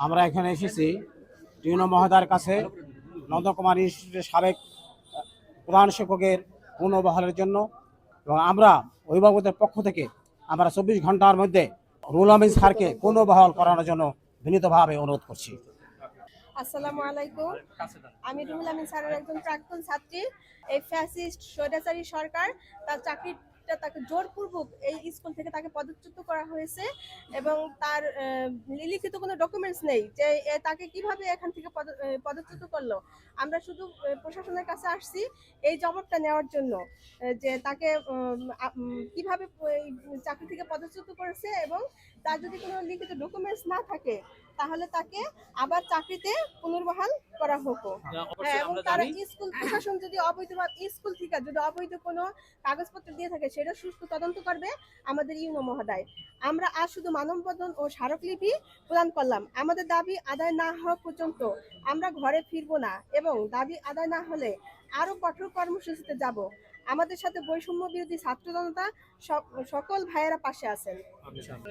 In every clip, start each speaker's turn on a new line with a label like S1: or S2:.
S1: আমরা এখানে এসেছি টিউনো মহোদয়ের কাছে নন্দকুমার ইনস্টিটিউটের সাবেক প্রধান শিক্ষকের পুনর্বহালের জন্য, এবং আমরা অভিভাবকদের পক্ষ থেকে আমরা 24 ঘন্টার মধ্যে রুহুল আমিন স্যারকে পুনর্বহাল করানোর জন্য বিনীতভাবে অনুরোধ করছি।
S2: আসসালামু আলাইকুম। আমি রুহুল আমিন স্যারের একজন প্রাক্তন ছাত্রী। এই ফ্যাসিস্ট স্বৈরাচারী সরকার তার চাকরিটা তাকে জোরপূর্বক এই স্কুল থেকে তাকে পদচ্যুত করা হয়েছে এবং তার লিখিত কোনো ডকুমেন্টস নেই যে তাকে কিভাবে এখান থেকে পদচ্যুত করলো। আমরা শুধু প্রশাসনের কাছে আসছি এই জবাবটা নেওয়ার জন্য যে তাকে কিভাবে চাকরি থেকে পদচ্যুত করেছে এবং তার যদি কোনো লিখিত ডকুমেন্টস না থাকে তাহলে তাকে আবার চাকরিতে পুনর্বহাল করা হোক। এবং তারা স্কুল প্রশাসন যদি স্কুল থেকে যদি অবৈধ কোনো কাগজপত্র দিয়ে থাকে সেটা সুষ্ঠু তদন্ত করবে আমাদের ইউনো মহোদয়। আমরা আজ শুধু মানববন্ধন ও স্মারকলিপি প্রদান করলাম। আমাদের দাবি আদায় না হওয়া পর্যন্ত আমরা ঘরে ফিরবো না এবং দাবি আদায় না হলে আরো কঠোর কর্মসূচিতে যাব। আমাদের সাথে বৈষম্য বিরোধী ছাত্র জনতা সকল ভাইয়েরা পাশে আছেন।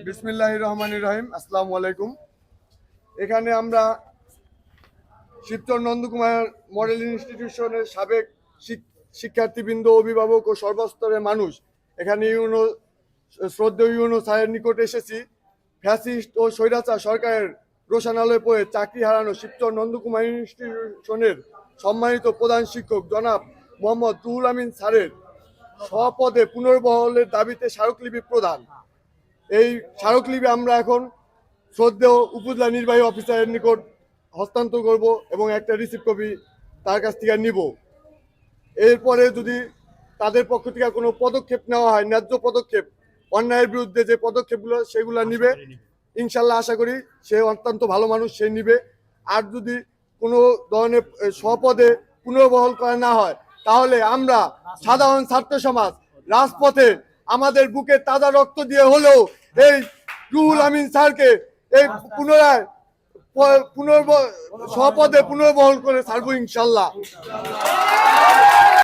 S3: বিসমিল্লাহির রহমানির রহিম। আসসালামু আলাইকুম। এখানে আমরা শিবচর নন্দকুমার মডেল ইনস্টিটিউশনের সাবেক শিক্ষার্থীবৃন্দ, অভিভাবক ও সর্বস্তরের মানুষ এখানে শ্রদ্ধেয় ইউনো স্যারের নিকট এসেছি। ফ্যাসিস্ট ও স্বৈরাচার সরকারের রোশানালয়ে পড়ে চাকরি হারানো শিবচর নন্দকুমার ইনস্টিটিউশনের সম্মানিত প্রধান শিক্ষক জনাব মোহাম্মদ রুহুল আমিন স্যারের স্বপদে পুনর্বহালের দাবিতে স্মারকলিপি প্রদান। এই স্মারকলিপি আমরা এখন শ্রদ্ধেয় উপজেলা নির্বাহী অফিসারের নিকট হস্তান্তর করব এবং একটা রিসিপ্ট কপি তার কাছ থেকে নিব। এরপরে যদি তাদের পক্ষ থেকে কোনো পদক্ষেপ নেওয়া হয়, ন্যায্য পদক্ষেপ, অন্যায়ের বিরুদ্ধে যে পদক্ষেপগুলো সেগুলো নিবে। ইনশাল্লাহ আশা করি সে অত্যন্ত ভালো মানুষ, সে নিবে। আর যদি কোনো ধরনের স্বপদে পুনর্বহাল করা না হয় তাহলে আমরা সাধারণ ছাত্র সমাজ রাজপথে আমাদের বুকে তাজা রক্ত দিয়ে হলেও এই রুহুল আমিন স্যারকে এই পুনরায় স্বপদে পুনর্বহাল করে ছাড়বো ইনশাল্লাহ।